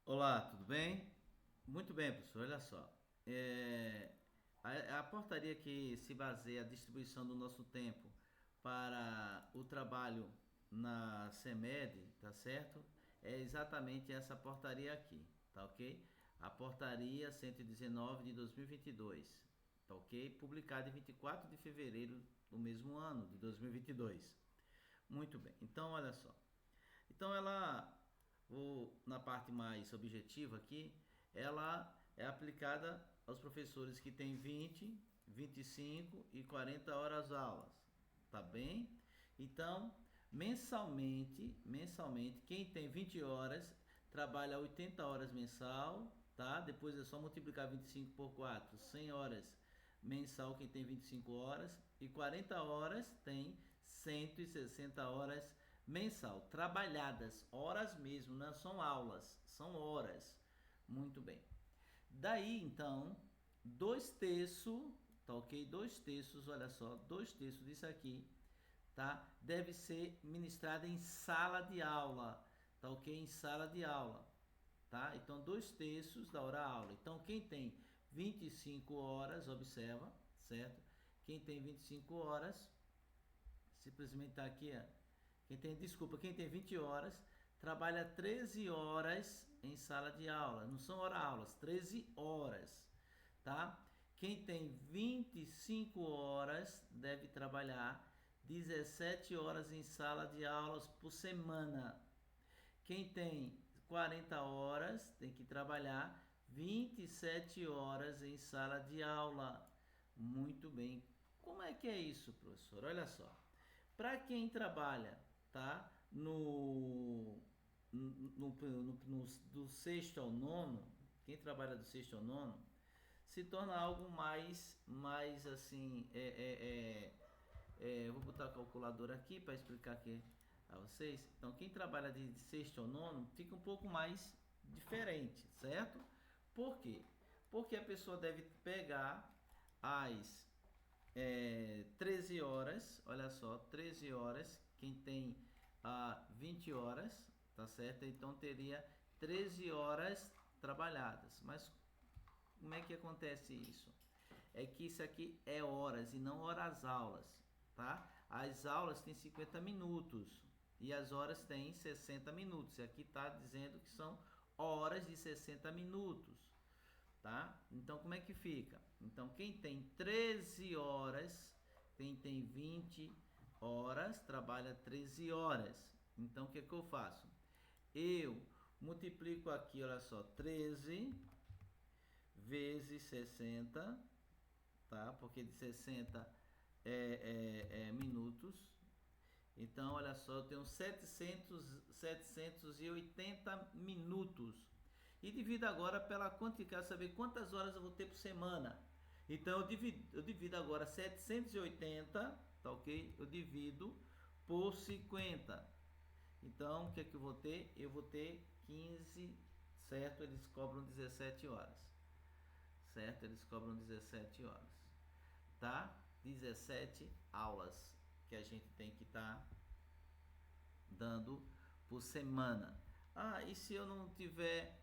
Olá, tudo bem? Muito bem, professor. Olha só. É, a portaria que se baseia a distribuição do nosso tempo para o trabalho na CEMED, tá certo? É exatamente essa portaria aqui, tá ok? A portaria 119 de 2022, tá ok? Publicada em 24 de fevereiro do mesmo ano, de 2022. Muito bem. Então, olha só. Então ela, na parte mais objetiva aqui, ela é aplicada aos professores que têm 20, 25 e 40 horas aulas, tá bem? Então, mensalmente, quem tem 20 horas trabalha 80 horas mensal, tá? Depois é só multiplicar 25 por 4, 100 horas mensal quem tem 25 horas e 40 horas tem 160 horas mensal, trabalhadas, horas mesmo, não são aulas, são horas. Muito bem. Daí então, 2 terços, tá ok? 2 terços, olha só, 2 terços disso aqui, tá? Deve ser ministrado em sala de aula, tá ok? Em sala de aula, tá? Então, 2 terços da hora aula. Então, quem tem 25 horas, observa, certo? Quem tem 25 horas, simplesmente tá aqui, ó. Quem tem 20 horas, trabalha 13 horas em sala de aula. Não são hora-aulas, 13 horas, tá? Quem tem 25 horas deve trabalhar 17 horas em sala de aulas por semana. Quem tem 40 horas tem que trabalhar 27 horas em sala de aula. Muito bem. Como é que é isso, professor? Olha só. Para quem trabalha, tá? Do sexto ao nono, quem trabalha do sexto ao nono, se torna algo mais assim, vou botar a calculadora aqui para explicar aqui a vocês. Então, quem trabalha de sexto ao nono fica um pouco mais diferente, certo? Por quê? Porque a pessoa deve pegar as 13 horas, olha só, 13 horas, quem tem 20 horas, tá certo? Então teria 13 horas trabalhadas. Mas como é que acontece isso? É que isso aqui é horas e não horas aulas, tá? As aulas têm 50 minutos e as horas têm 60 minutos. E aqui está dizendo que são horas de 60 minutos, tá? Então como é que fica? Então quem tem 13 horas, quem tem 20 horas, trabalha 13 horas. Então o que é que eu faço? Eu multiplico aqui, olha só, 13 vezes 60, tá? Porque de 60 é minutos. Então, olha só, eu tenho 780 minutos. E divido agora pela quanto quero saber quantas horas eu vou ter por semana. Então, eu divido agora 780, tá ok? Eu divido por 50. Então, o que é que eu vou ter? Eu vou ter 15, certo? Eles cobram 17 horas. Certo? Eles cobram 17 horas, tá? 17 aulas que a gente tem que estar dando por semana. Ah, e se eu não tiver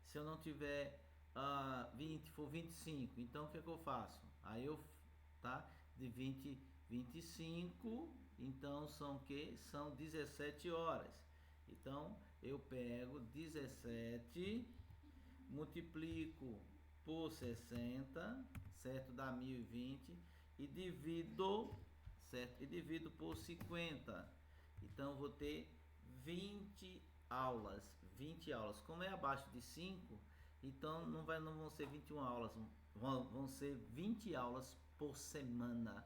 se eu não tiver 20, for 25, então o que é que eu faço? Aí eu, tá? De 20, 25, então são que? São 17 horas. Então eu pego 17, multiplico por 60, certo? Dá 1020 e divido, certo? E divido por 50. Então vou ter 20 aulas, 20 aulas. Como é abaixo de 5, então não vão ser 21 aulas, vão ser 20 aulas por semana.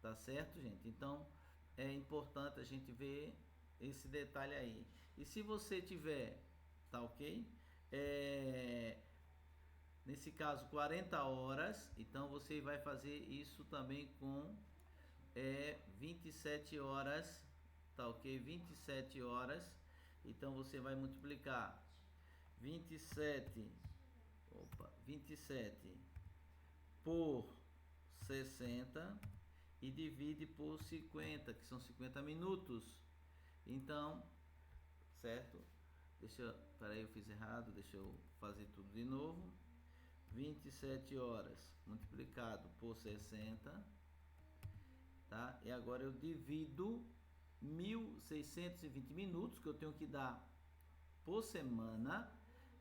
Tá certo, gente? Então é importante a gente ver esse detalhe aí. E se você tiver, tá ok? É, nesse caso 40 horas, então você vai fazer isso também com 27 horas, tá ok? 27 horas, então você vai multiplicar 27, 27 por 60 e divide por 50, que são 50 minutos. Então, certo? Peraí, eu fiz errado, deixa eu fazer tudo de novo. 27 horas multiplicado por 60, tá? E agora eu divido 1.620 minutos que eu tenho que dar por semana,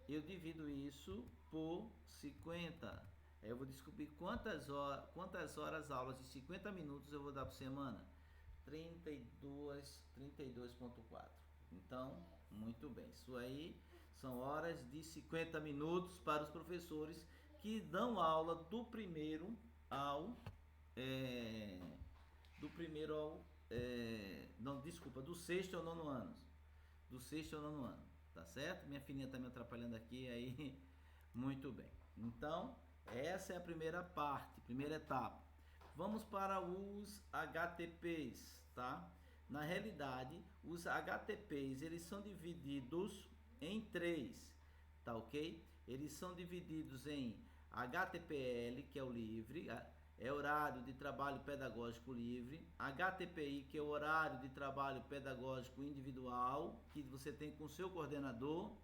eu divido isso por 50. Aí eu vou descobrir quantas horas aulas de 50 minutos eu vou dar por semana. 32,4. Então, muito bem. Isso aí são horas de 50 minutos para os professores que dão aula do primeiro ao não, desculpa, do sexto ao nono ano. Do sexto ao nono ano, tá certo? Minha filhinha tá me atrapalhando aqui, aí, muito bem. Então, essa é a primeira parte, primeira etapa. Vamos para os HTPs, tá? Na realidade, os HTPs, eles são divididos em 3, tá ok? Eles são divididos em HTPL, que é o livre, é horário de trabalho pedagógico livre, HTPI, que é o horário de trabalho pedagógico individual, que você tem com o seu coordenador,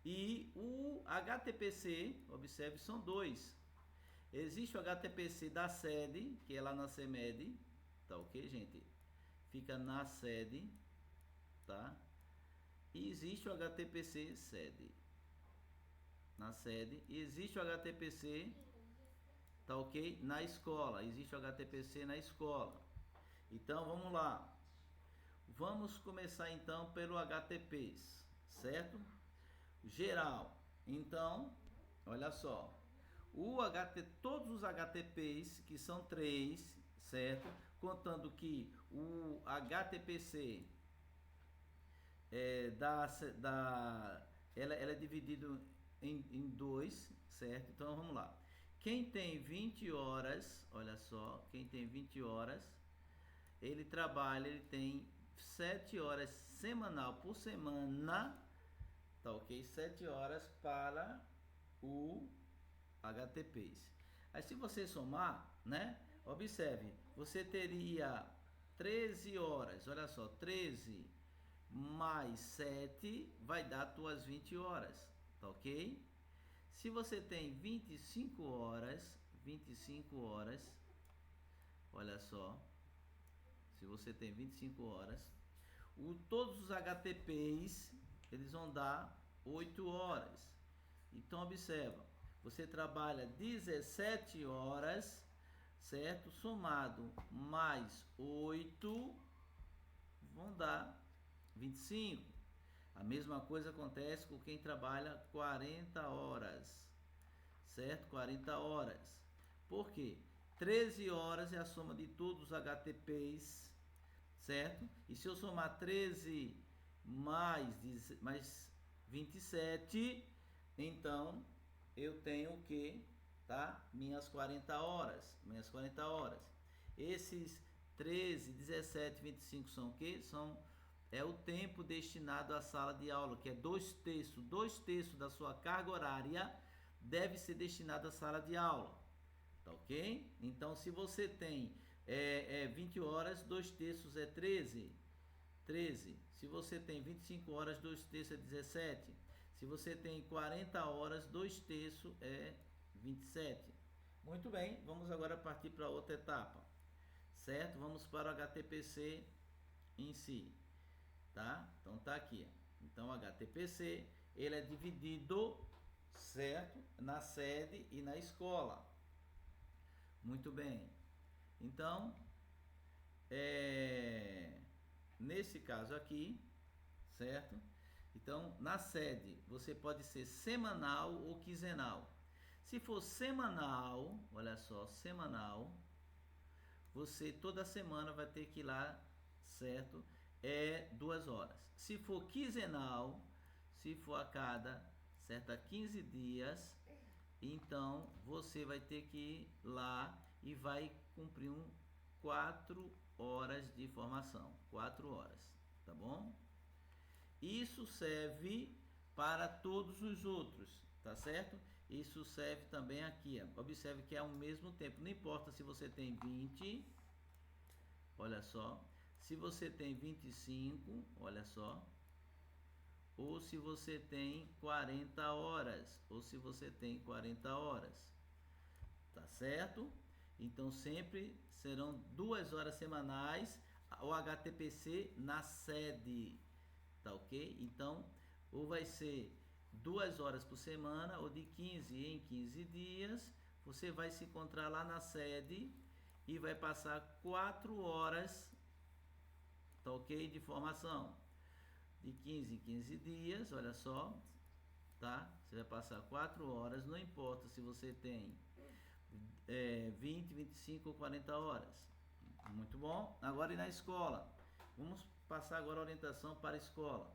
e o HTPC, observe, são 2. Existe o HTPC da sede, que é lá na CEMED, tá ok, gente? Fica na sede, tá? E existe o HTPC sede, na sede, e existe o HTPC, tá ok? Na escola, existe o HTPC na escola. Então, vamos lá. Vamos começar então pelo HTPs, certo? Geral. Então, olha só. Todos os HTPs, que são 3, certo? Contando que o HTPC ela é dividido em 2, certo? Então, vamos lá. Quem tem 20 horas, olha só, quem tem 20 horas, ele tem 7 horas semanal por semana, tá ok? 7 horas para o HTPs. Aí se você somar, né? Observe, você teria 13 horas, olha só, 13 mais 7 vai dar tuas 20 horas, tá ok? Se você tem 25 horas, olha só, se você tem 25 horas, todos os HTPs, eles vão dar 8 horas. Então, observa, você trabalha 17 horas, certo? Somado mais 8, vão dar 25. A mesma coisa acontece com quem trabalha 40 horas, certo? 40 horas. Por quê? 13 horas é a soma de todos os HTPs, certo? E se eu somar 13 mais 27, então eu tenho o que? Tá? Minhas 40 horas. Esses 13, 17, 25 são o que? É o tempo destinado à sala de aula, que é 2/3. 2/3 da sua carga horária deve ser destinado à sala de aula. Tá ok? Então, se você tem 20 horas, 2/3 é 13. Se você tem 25 horas, 2/3 é 17. Se você tem 40 horas, 2/3 é 27. Muito bem, vamos agora partir para outra etapa, certo? Vamos para o HTPC em si, tá? Então tá aqui. Então o HTPC, ele é dividido, certo? Na sede e na escola. Muito bem. Então, nesse caso aqui, certo? Então, na sede, você pode ser semanal ou quinzenal. Se for semanal, olha só, semanal, você toda semana vai ter que ir lá, certo? 2 horas. Se for quinzenal, se for a cada, certo, a 15 dias, então você vai ter que ir lá e vai cumprir 4 horas de formação. 4 horas, tá bom? Isso serve para todos os outros, tá certo? Isso serve também aqui, ó. Observe que é ao mesmo tempo, não importa se você tem 20, olha só, se você tem 25, olha só, ou se você tem 40 horas, ou se você tem 40 horas, tá certo? Então sempre serão 2 horas semanais o HTPC na sede, tá ok? Então, ou vai ser 2 horas por semana, ou de 15 em 15 dias, você vai se encontrar lá na sede e vai passar 4 horas, tá ok? De formação. De 15 em 15 dias, olha só, tá? Você vai passar 4 horas, não importa se você tem 20, 25 ou 40 horas. Muito bom. Agora e na escola? Vamos passar agora a orientação para a escola.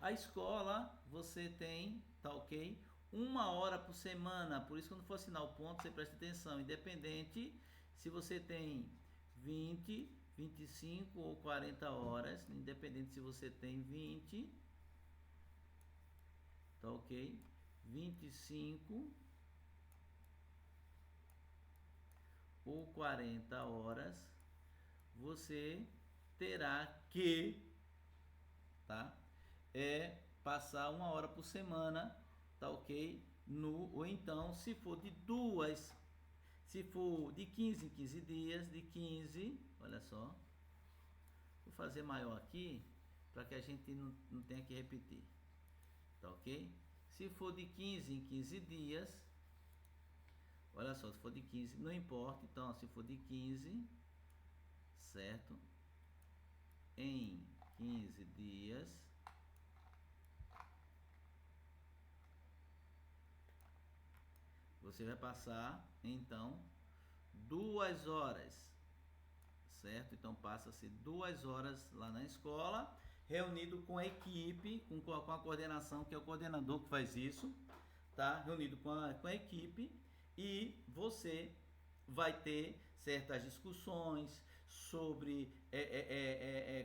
A escola você tem, tá ok? 1 hora por semana, por isso quando for assinar o ponto, você presta atenção, independente se você tem 20, 25 ou 40 horas, independente se você tem 20, tá ok? 25 ou 40 horas, você terá que, tá? Passar 1 hora por semana, tá ok? Ou então, se for de 2, se for de 15 em 15 dias, de 15, olha só, vou fazer maior aqui, para que a gente não tenha que repetir, tá ok? Se for de 15 em 15 dias, olha só, se for de 15, não importa, então, se for de 15, certo? Em 15 dias, você vai passar, então, 2 horas, certo? Então, passa-se 2 horas lá na escola, reunido com a equipe, com a coordenação, que é o coordenador que faz isso, tá? Reunido com a equipe, e você vai ter certas discussões sobre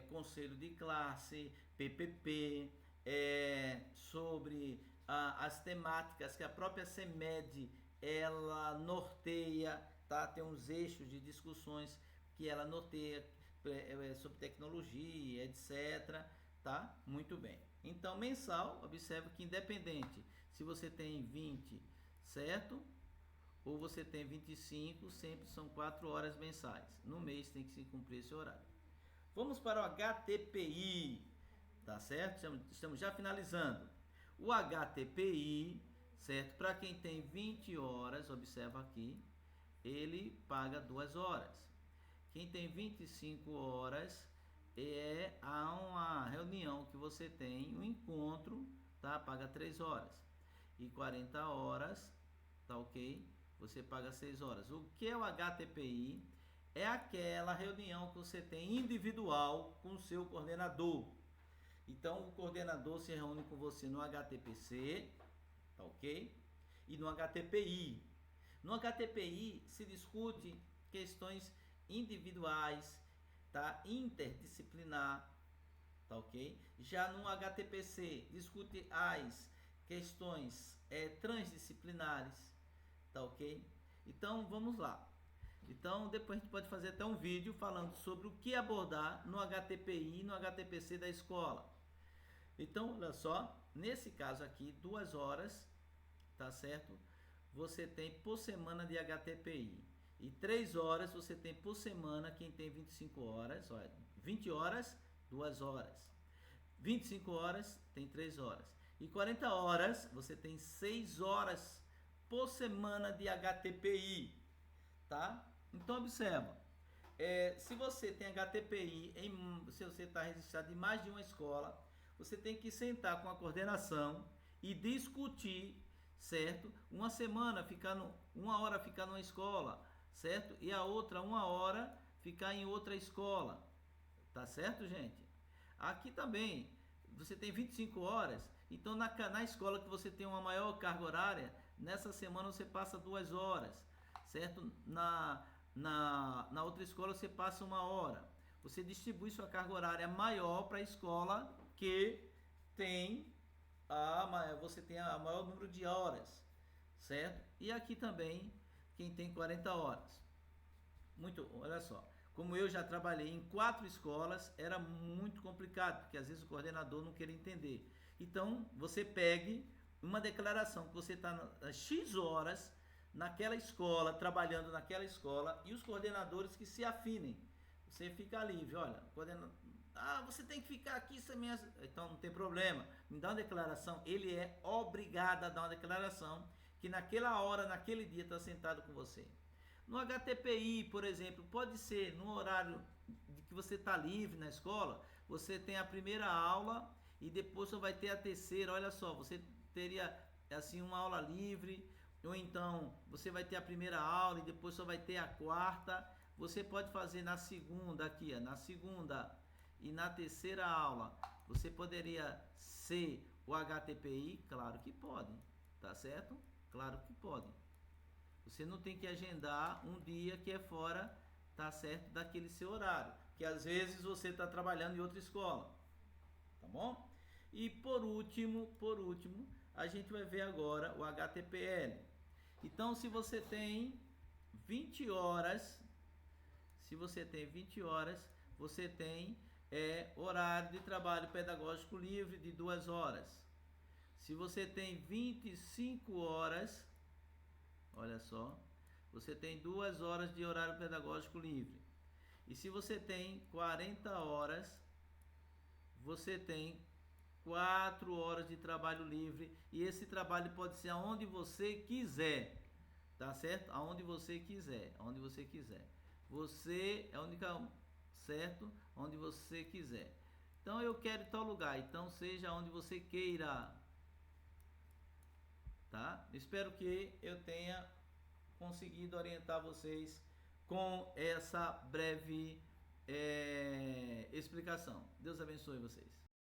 conselho de classe, PPP, sobre as temáticas que a própria CEMED ela norteia, tá? Tem uns eixos de discussões que ela norteia sobre tecnologia, etc, tá? Muito bem. Então, mensal, observa que independente se você tem 20, certo? Ou você tem 25, sempre são 4 horas mensais. No mês tem que se cumprir esse horário. Vamos para o HTPI, tá certo? Estamos já finalizando. O HTPI, certo? Para quem tem 20 horas, observa aqui, ele paga 2 horas. Quem tem 25 horas, há uma reunião que você tem, um encontro, tá? Paga 3 horas. E 40 horas, tá ok? Você paga 6 horas. O que é o HTPI? É aquela reunião que você tem individual com o seu coordenador. Então, o coordenador se reúne com você no HTPC, tá ok? E no HTPI. No HTPI se discute questões individuais, tá? Interdisciplinar, tá ok? Já no HTPC discute as questões transdisciplinares, tá ok? Então vamos lá. Então depois a gente pode fazer até um vídeo falando sobre o que abordar no HTPI e no HTPC da escola. Então olha só, nesse caso aqui 2 horas, tá certo? Você tem por semana de HTPI. E 3 horas você tem por semana quem tem 25 horas. Olha, 20 horas, 2 horas. 25 horas, tem 3 horas. E 40 horas, você tem 6 horas por semana de HTPI. Tá? Então, observa. Se você tem HTPI, se você está registrado em mais de uma escola, você tem que sentar com a coordenação e discutir, certo? Uma semana ficar 1 hora ficar numa escola, certo? E a outra 1 hora ficar em outra escola, tá certo, gente? Aqui também, você tem 25 horas, então na escola que você tem uma maior carga horária, nessa semana você passa 2 horas, certo? Na outra escola você passa 1 hora. Você distribui sua carga horária maior para a escola que tem você tem a maior número de horas, certo? E aqui também quem tem 40 horas. Olha só, como eu já trabalhei em 4 escolas, era muito complicado, porque às vezes o coordenador não queria entender. Então, você pegue uma declaração que você está X horas naquela escola, trabalhando naquela escola, e os coordenadores que se afinem. Você fica livre, olha, você tem que ficar aqui, então não tem problema, me dá uma declaração. Ele é obrigado a dar uma declaração que naquela hora, naquele dia está sentado com você. No HTPI, por exemplo, pode ser no horário de que você está livre na escola, você tem a primeira aula e depois você vai ter a terceira. Olha só, você teria assim uma aula livre, ou então você vai ter a primeira aula e depois só vai ter a quarta. Você pode fazer na segunda aqui, na segunda e na terceira aula. Você poderia ser o HTPI? Claro que pode, tá certo? Claro que pode. Você não tem que agendar um dia que é fora, tá certo, daquele seu horário, que às vezes você está trabalhando em outra escola, tá bom? E por último, a gente vai ver agora o HTPL. Então, se você tem 20 horas, você tem horário de trabalho pedagógico livre de 2 horas. Se você tem 25 horas, olha só, você tem 2 horas de horário pedagógico livre. E se você tem 40 horas, você tem 4 horas de trabalho livre. E esse trabalho pode ser aonde você quiser, tá certo? Aonde você quiser, aonde você quiser. Você é a única, certo? Onde você quiser. Então eu quero tal lugar, então seja onde você queira, tá? Espero que eu tenha conseguido orientar vocês com essa breve explicação. Deus abençoe vocês.